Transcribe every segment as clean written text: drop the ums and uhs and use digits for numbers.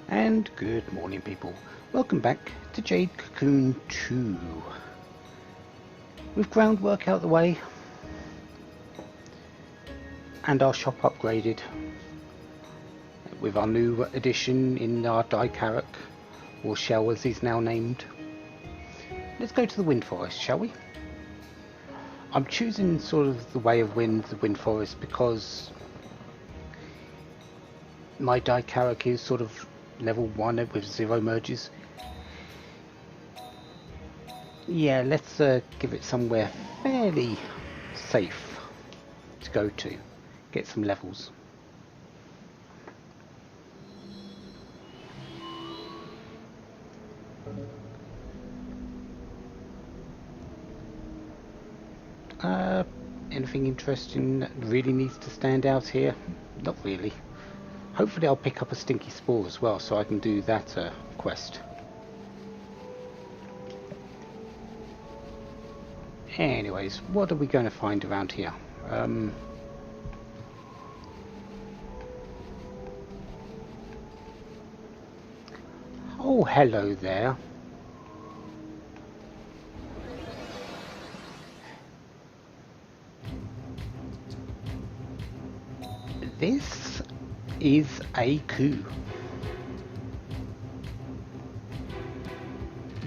And good morning, people. Welcome back to Jade Cocoon 2. With groundwork out the way and our shop upgraded with our new addition in our Dicarach, or Shell as he's now named. Let's go to the Wind Forest, shall we? I'm choosing sort of the way of the Wind Forest, because my Dicarach is sort of level 1 with 0 merges. Yeah, let's give it somewhere fairly safe to go to, get some levels. Anything interesting that really needs to stand out here? Not really. Hopefully I'll pick up a stinky spore as well, so I can do that quest. Anyways, what are we going to find around here? Oh, hello there. This is a coup.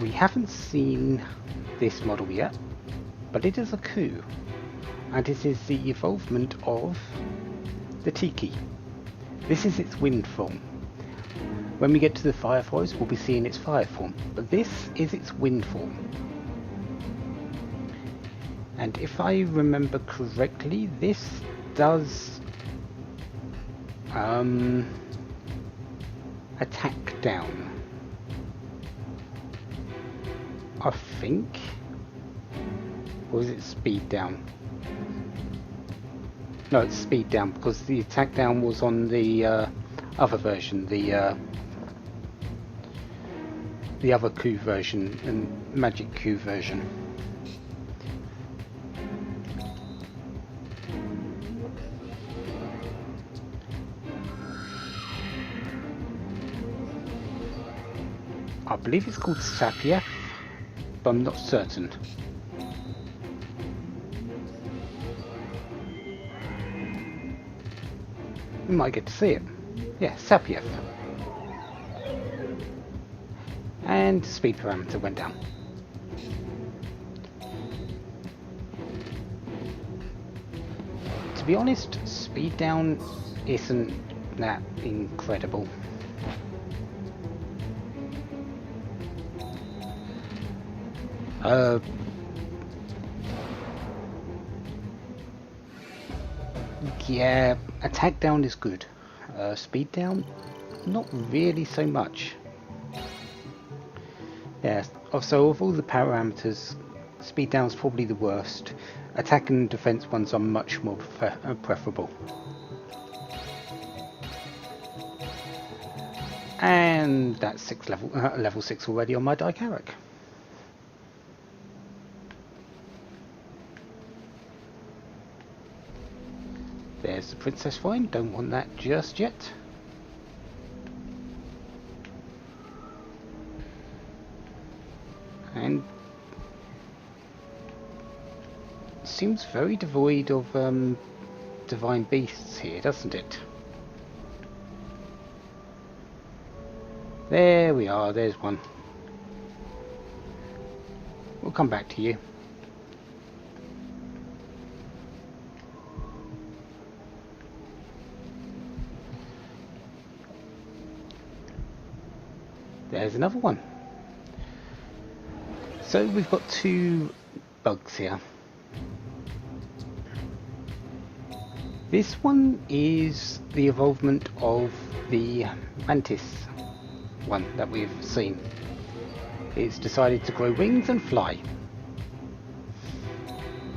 We haven't seen this model yet, but it is a coup, and it is the evolvement of the Tiki. This is its wind form. When we get to the fire forest, we'll be seeing its fire form, but this is its wind form. And if I remember correctly, this does attack down, I think, or is it speed down? No, it's speed down, because the attack down was on the other version, the other coup version and magic coup version. I believe it's called Sapia, but I'm not certain. We might get to see it. Yeah, Sapiev. And speed parameter went down. To be honest, speed down isn't that incredible. Yeah, attack down is good. Speed down, not really so much. Yeah, so of all the parameters, speed down is probably the worst. Attack and defense ones are much more preferable. And that's level 6 already on my Dicarach. There's the princess vine, don't want that just yet. And seems very devoid of divine beasts here, doesn't it? There we are, there's one. We'll come back to you. There's another one. So we've got two bugs here. This one is the evolvement of the mantis one that we've seen. It's decided to grow wings and fly.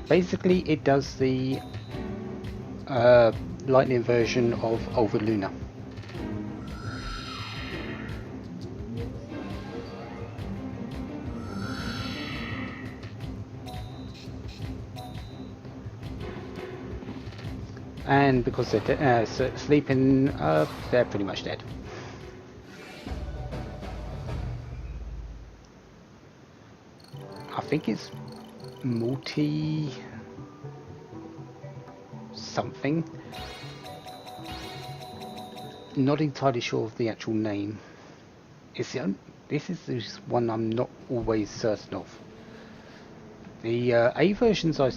Basically it does the lightning version of Olva Luna. and because they're sleeping, they're pretty much dead. I think it's multi something. Not entirely sure of the actual name. It's this is the one I'm not always certain of. The A versions I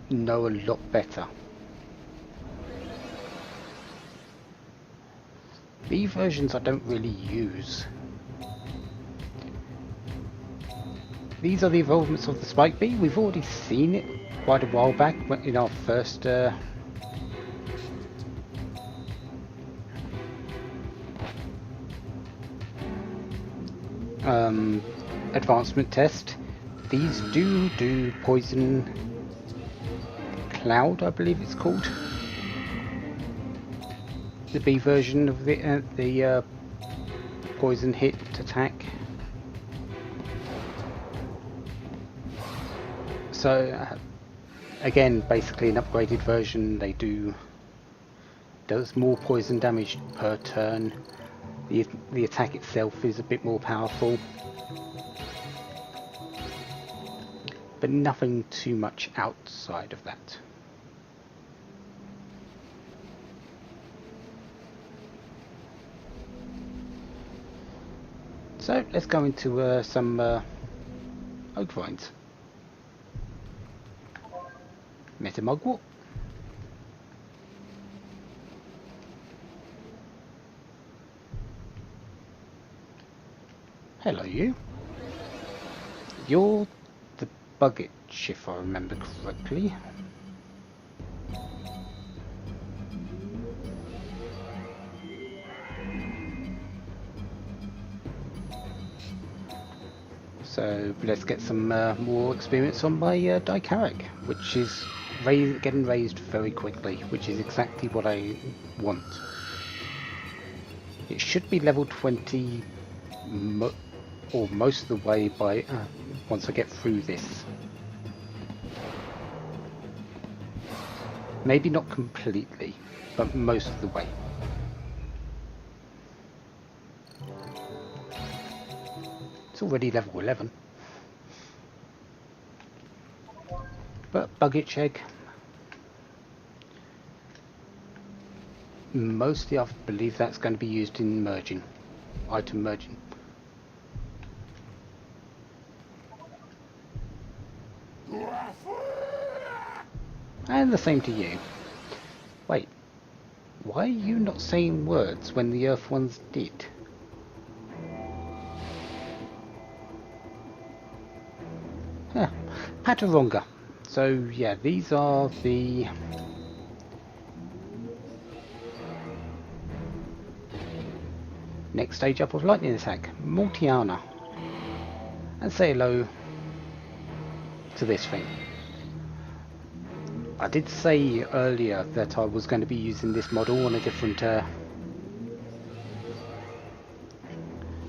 know a lot better. B versions I don't really use. These are the evolvements of the Spike Bee. We've already seen it quite a while back in our first advancement test. These do poison cloud, I believe it's called. The B version of the poison hit attack. So again, basically an upgraded version. They does more poison damage per turn. The attack itself is a bit more powerful, but nothing too much outside of that. So let's go into some oak vines. Metamugwort. Hello, you. You're the Buggit, if I remember correctly. So let's get some more experience on my Dicharic, which is getting raised very quickly, which is exactly what I want. It should be level 20 or most of the way by once I get through this. Maybe not completely, but most of the way. It's already level 11. But Buggit egg. Mostly I believe that's going to be used in merging. Item merging. And the same to you. Wait, why are you not saying words when the Earth ones did? Huh, Pataronga. So yeah, these are the next stage up of lightning attack. Mortiana. And say hello to this thing. I did say earlier that I was going to be using this model on a different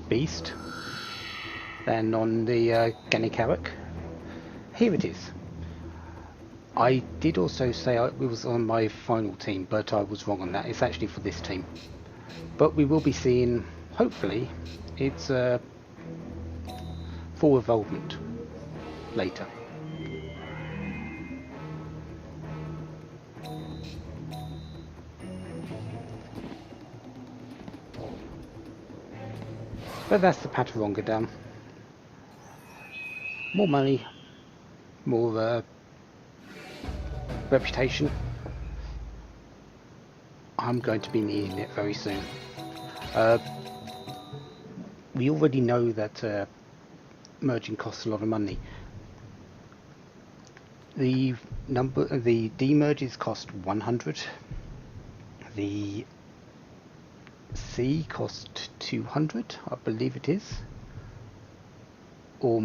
beast than on the Ganikarik. Here it is. I did also say it was on my final team, but I was wrong on that. It's actually for this team. But we will be seeing, hopefully, its full evolvement later. But that's the Pataronga done. More money, more reputation. I'm going to be needing it very soon. We already know that merging costs a lot of money. The demerges cost 100. The C cost 200, I believe it is, or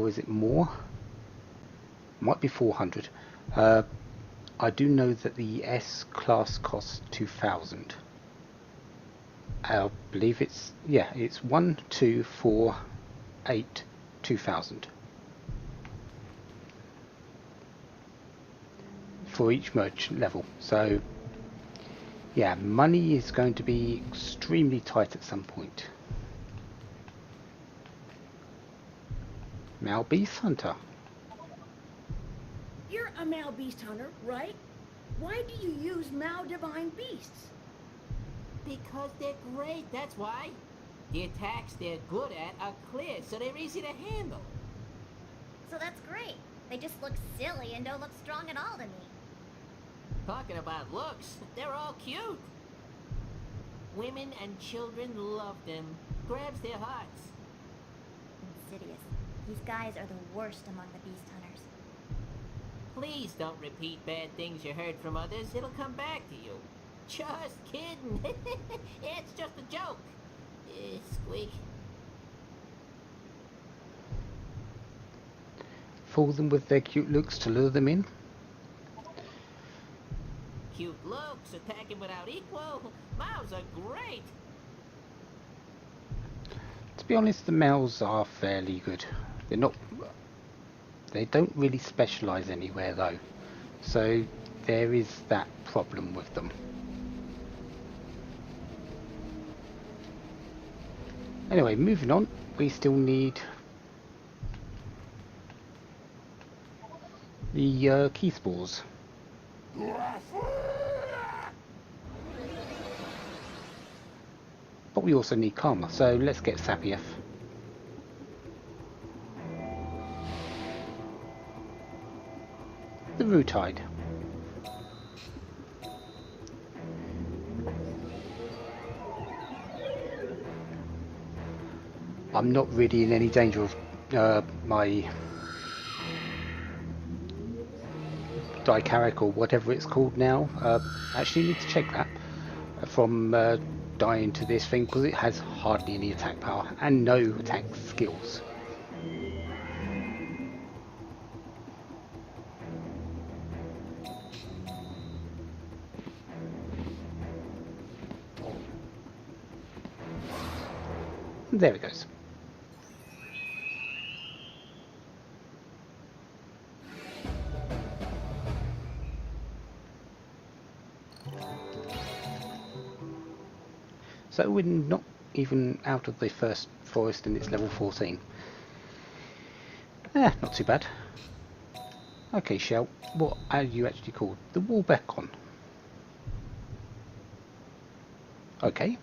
is it more? Might be 400. I do know that the S class costs 2000. I believe it's 1, 2, 4, 8, 2000 for each merge level. So yeah, money is going to be extremely tight at some point. Male beast hunter. You're a Mao beast hunter, right? Why do you use Mao divine beasts? Because they're great, that's why. The attacks they're good at are clear, so they're easy to handle. So that's great. They just look silly and don't look strong at all to me. Talking about looks, they're all cute. Women and children love them. Grabs their hearts. Insidious. These guys are the worst among the beast hunters. Please don't repeat bad things you heard from others. It'll come back to you. Just kidding. It's just a joke. Squeak. Fool them with their cute looks to lure them in. Cute looks, attacking without equal. Mouse are great. To be honest, the males are fairly good. They're not... They don't really specialise anywhere though. So there is that problem with them. Anyway, moving on. We still need the key spores. But we also need karma, so let's get Sapiev. The Rutide. I'm not really in any danger of my Dicaric or whatever it's called now. Actually need to check that from dying to this thing, because it has hardly any attack power and no attack skills. There it goes. So we're not even out of the first forest and it's level 14. Not too bad. Okay, Shell, what are you actually called? The Wallbeckon. Okay.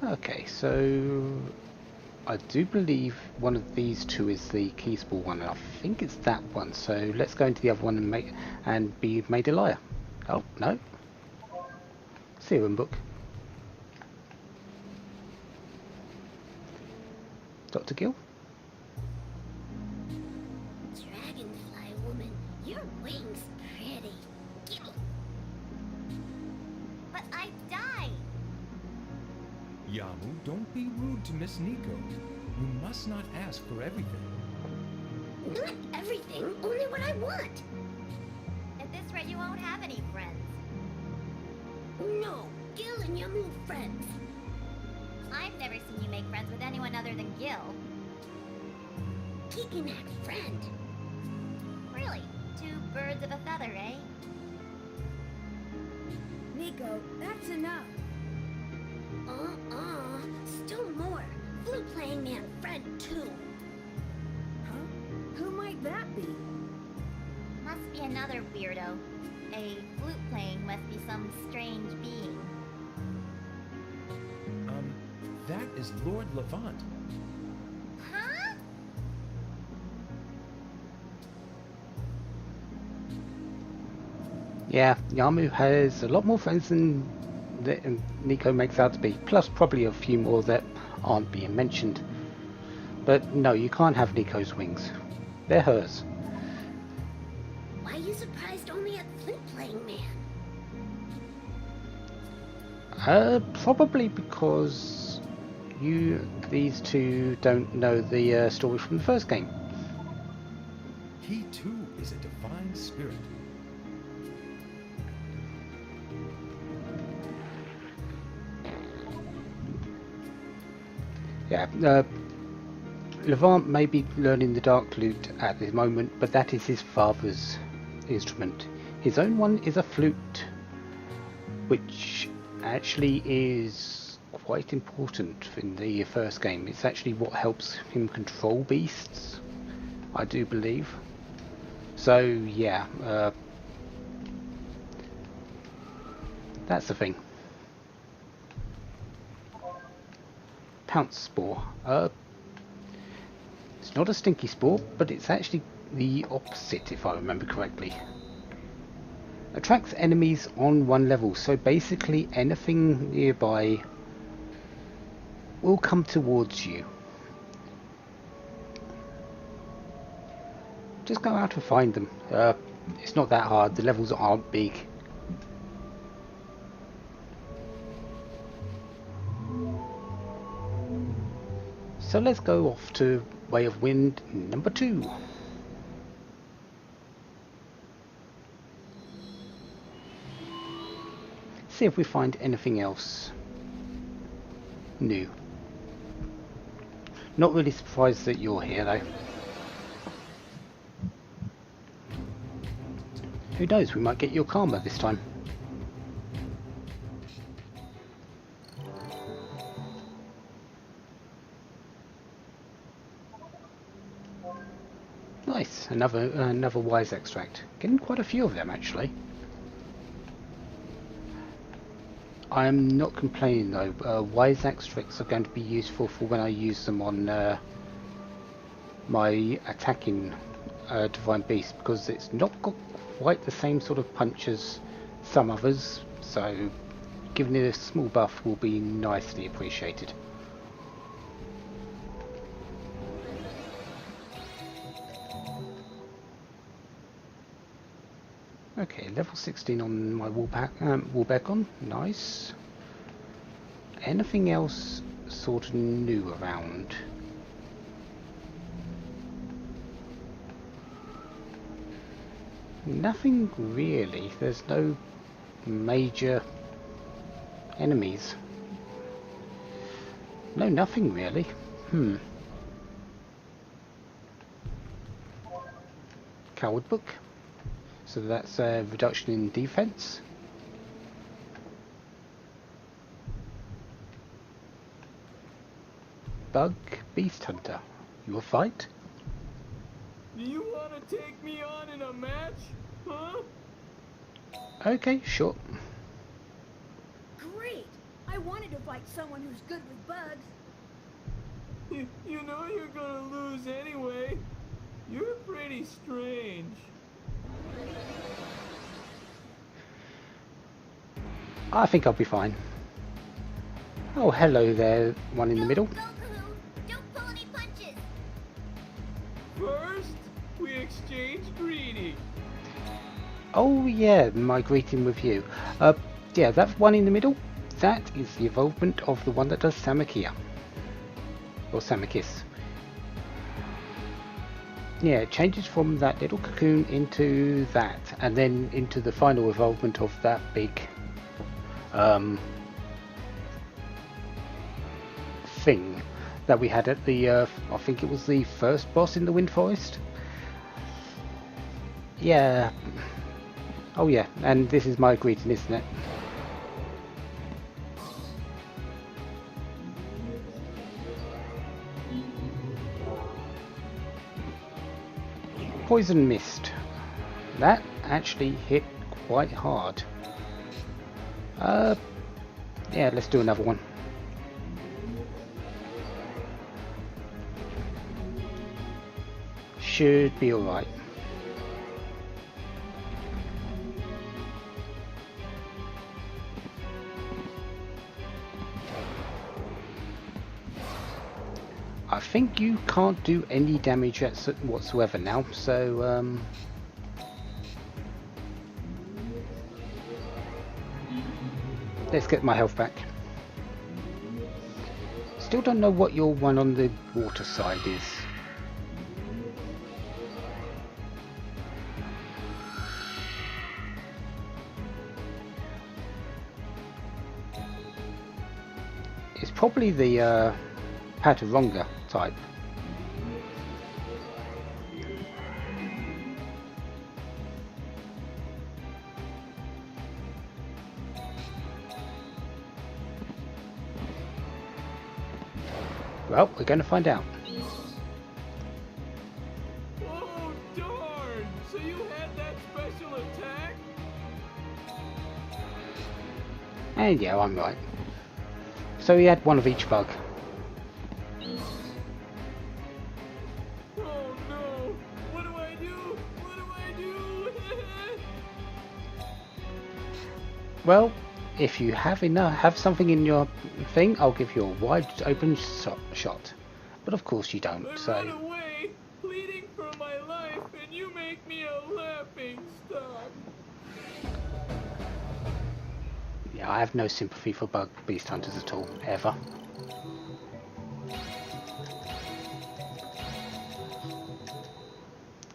Okay, so I do believe one of these two is the Keysball one, and I think it's that one. So let's go into the other one and be made a liar. Oh, no. Serum book. Dr. Gill? Dragonfly woman, your wings pretty. Gimme. But I died. Yamu, don't be rude to Miss Nico. You must not ask for everything. Not everything, only what I want. At this rate, you won't have any friends. No, Gil and Yamu friends. I've never seen you make friends with anyone other than Gil. Kikinak friend. Really? Two birds of a feather, eh? Nico, that's enough. Still more. Flute-playing man friend, too. Huh? Who might that be? Must be another weirdo. A flute-playing must be some strange being. That is Lord Levant. Huh? Yeah, Yamu has a lot more friends than Nico makes out to be, plus probably a few more that aren't being mentioned. But no, you can't have Nico's wings. They're hers. Why are you surprised only at flute-playing man? Probably because these two don't know the story from the first game. He too is a divine spirit. Yeah, Levant may be learning the Dark Lute at this moment, but that is his father's instrument. His own one is a flute. which actually is quite important in the first game. It's actually what helps him control beasts, I do believe. So yeah, that's the thing. Pounce spore. It's not a stinky spore, but it's actually the opposite, if I remember correctly. Attracts enemies on one level, so basically anything nearby will come towards you. Just go out and find them. It's not that hard, the levels aren't big. So let's go off to Way of Wind number 2. See if we find anything else new. Not really surprised that you're here though. Who knows, we might get your karma this time. Nice, another wise extract. Getting quite a few of them actually. I'm not complaining though. Wise extracts are going to be useful for when I use them on my attacking divine beast, because it's not got quite the same sort of punch as some others, so giving it a small buff will be nicely appreciated. Okay, level 16 on my Woolbegon, nice. Anything else sort of new around? Nothing really, there's no major enemies. No, nothing really. Coward book. So that's a reduction in defense. Bug Beast Hunter. You will fight? Do you want to take me on in a match? Huh? Okay, sure. Great! I wanted to fight someone who's good with bugs. You know you're gonna lose anyway. You're pretty strange. I think I'll be fine. Oh, hello there, one in the middle. Go, Cocoon. Don't pull any punches. First, we exchange greeting. Oh yeah, my greeting with you. Yeah, that one in the middle, that is the evolvement of the one that does Samakia. Or Samakis. Yeah, it changes from that little cocoon into that, and then into the final evolvement of that big thing that we had at the I think it was the first boss in the Wind Forest. Yeah. Oh yeah, and this is my greeting, isn't it? Poison Mist. That actually hit quite hard. Yeah, let's do another one. Should be alright. I think you can't do any damage whatsoever now, so let's get my health back. Still don't know what your one on the water side is. It's probably the Pataronga type. Well, we're going to find out. Oh, darn! So you had that special attack? And yeah, I'm right. So he had one of each bug. Oh no! What do I do? What do I do? Well, if you have something in your thing, I'll give you a wide open shot. But of course you don't, I run so... away, pleading for my life, and you make me a laughing stock. Yeah, I have no sympathy for bug beast hunters at all, ever.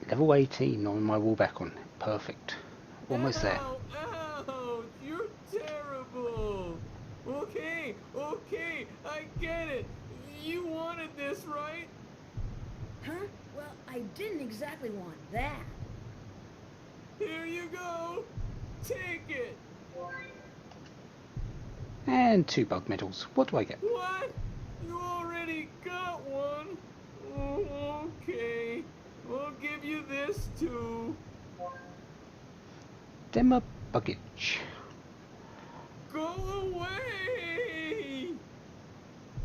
Level 18 on my wall beacon. Perfect. Almost there. Ow, ouch, you're terrible. Okay, okay, I get it. You wanted this, right? Huh? Well, I didn't exactly want that. Here you go. Take it. And 2 bug medals. What do I get? What? You already got one? Oh, okay. I'll give you this too. Dema Buggage. Go away!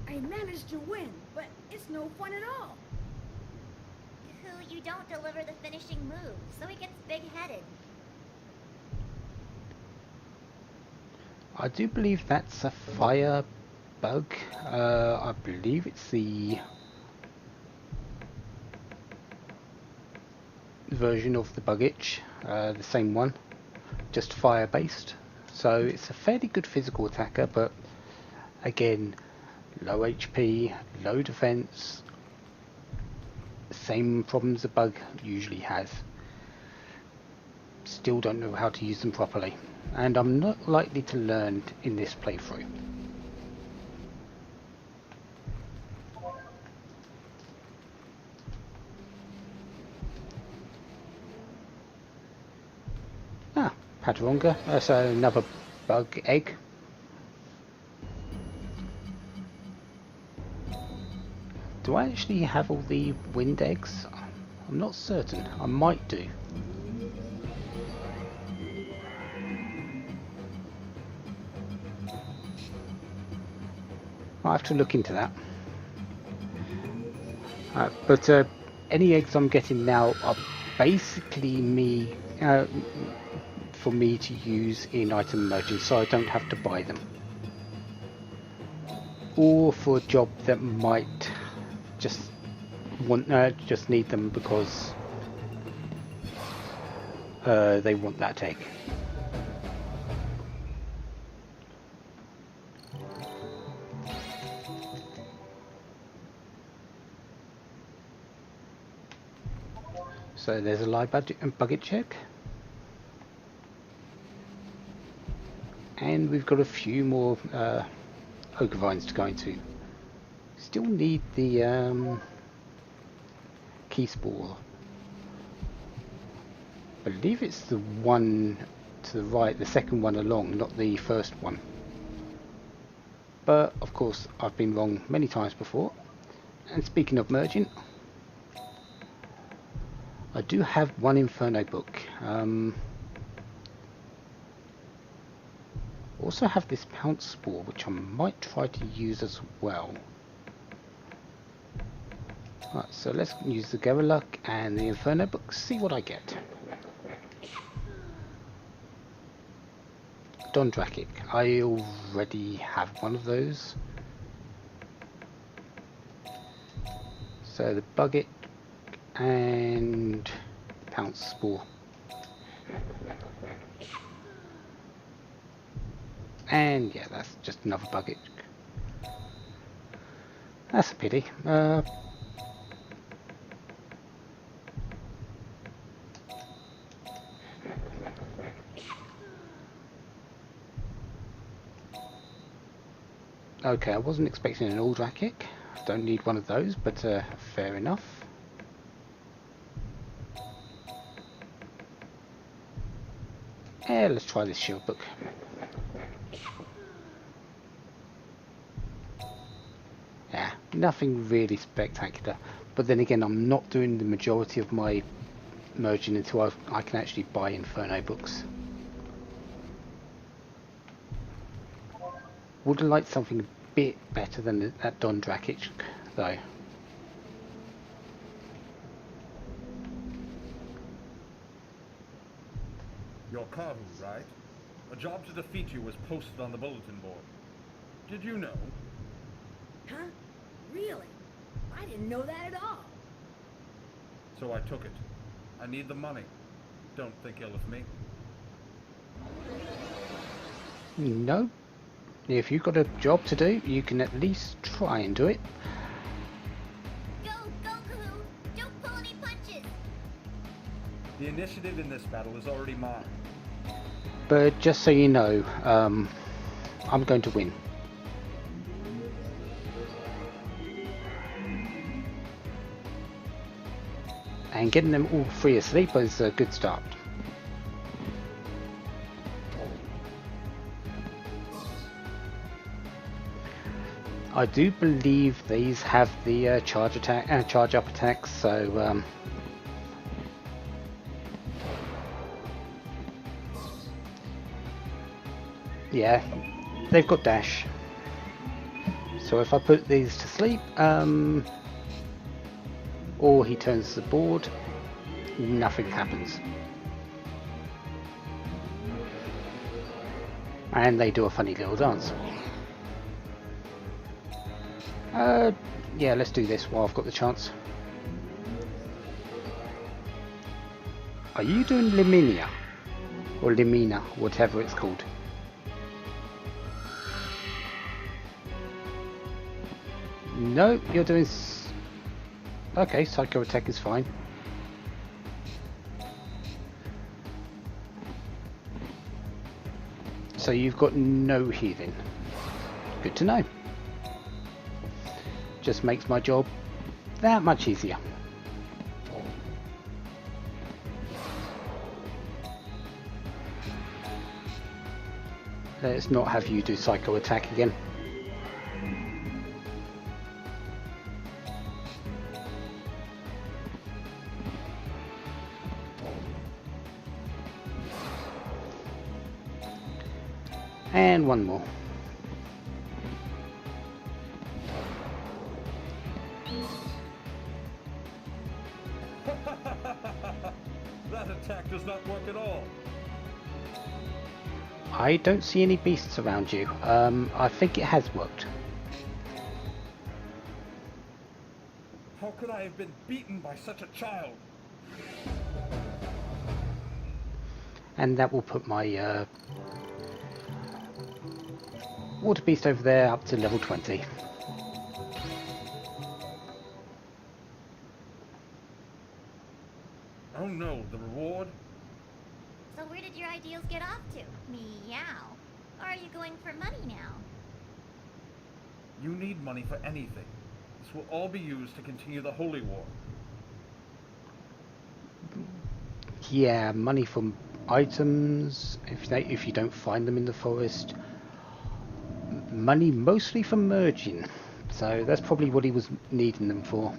I managed to win, but it's no fun at all. You don't deliver the finishing move, so he gets big-headed. I do believe that's a fire bug. I believe it's the version of the bug itch, the same one, just fire based. So it's a fairly good physical attacker, but again, low HP, low defense, same problems the bug usually has. Still don't know how to use them properly, and I'm not likely to learn in this playthrough. Ah, Pataronga, that's another bug egg. Do I actually have all the wind eggs? I'm not certain. I might do. I'll have to look into that. But any eggs I'm getting now are basically for me to use in item merchants, so I don't have to buy them. Or for a job that might just need them because they want that egg. So there's a live bucket check, and we've got a few more ogre vines to go into. Still need the key spore. I believe it's the one to the right, the second one along, not the first one. But of course I've been wrong many times before. And speaking of merging, I do have one Inferno book. Also have this Pounce Spore, which I might try to use as well. Right, so let's use the Geraluk and the Inferno book, see what I get. Dondrakic, I already have one of those. So the Bucket and Pounce Spore. And yeah, that's just another Bucket. That's a pity. Okay, I wasn't expecting an Aldrakik. Don't need one of those, but fair enough. Yeah, let's try this shield book. Yeah, Nothing really spectacular. But then again, I'm not doing the majority of my merging until I can actually buy Inferno books. Would have liked something a bit better than that Don Drakic, though. You're Kahu, right? A job to defeat you was posted on the bulletin board. Did you know? Huh? Really? I didn't know that at all. So I took it. I need the money. Don't think ill of me. No. If you've got a job to do, you can at least try and do it. Go, Cocoon! Don't pull any punches! The initiative in this battle is already mine. But just so you know, I'm going to win. And getting them all three asleep is a good start. I do believe these have the charge attack, charge up attacks, so yeah, they've got dash. So if I put these to sleep, or he turns the board, nothing happens. And they do a funny little dance. Yeah, let's do this while I've got the chance. Are you doing Liminia? Or Limina, whatever it's called. No, you're doing... Okay, Psycho Attack is fine. So you've got no healing. Good to know. Just makes my job that much easier. Let's not have you do Psycho Attack again. And one more. That attack does not work at all. I don't see any beasts around you. I think it has worked. How could I have been beaten by such a child? And that will put my water beast over there up to level 20. Oh no, the reward? So where did your ideals get off to? Meow. Or are you going for money now? You need money for anything. This will all be used to continue the Holy War. Yeah, money from items, if you don't find them in the forest. Money mostly for merging. So that's probably what he was needing them for.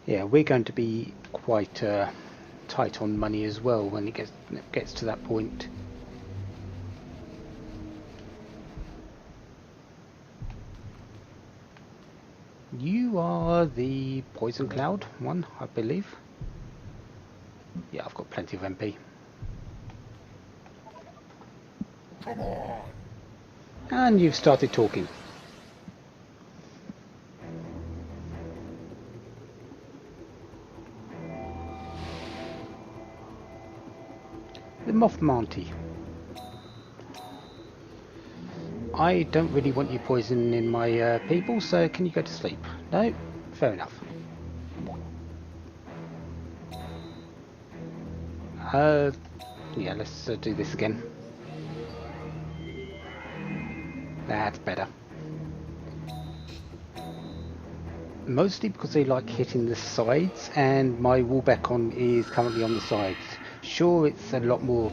Yeah, we're going to be quite tight on money as well when it gets to that point. You are the Poison Cloud one, I believe. Yeah, I've got plenty of MP. Come on! And you've started talking. The Moth Monty. I don't really want you poisoning my people, so can you go to sleep? No? Fair enough. Yeah, let's do this again. That's better. Mostly because they like hitting the sides, and my wall beacon is currently on the sides. Sure, it's a lot more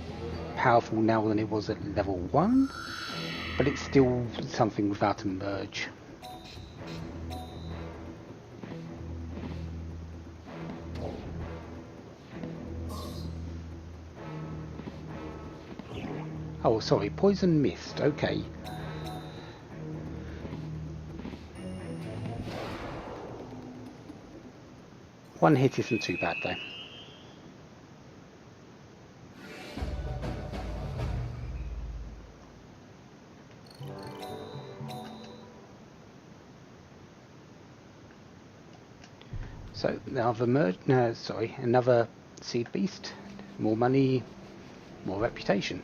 powerful now than it was at level 1, but it's still something without a merge. Oh, sorry, poison mist, okay. One hit isn't too bad though. So another seed beast, more money, more reputation.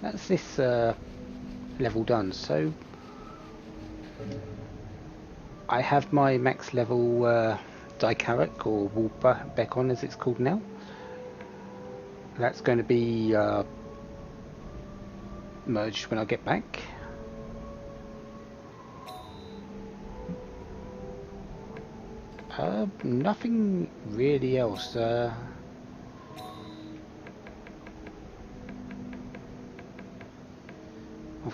That's this level done. So I have my max level Dicharic, or Wolfbeckon as it's called now. That's going to be merged when I get back. Nothing really else. I've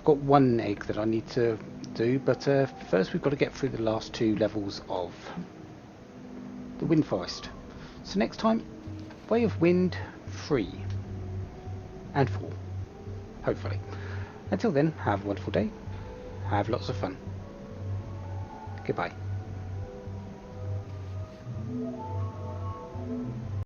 got one egg that I need to do, but first we've got to get through the last 2 levels of the Wind Forest. So next time, Way of Wind 3 and 4, hopefully. Until then, have a wonderful day, have lots of fun. Goodbye.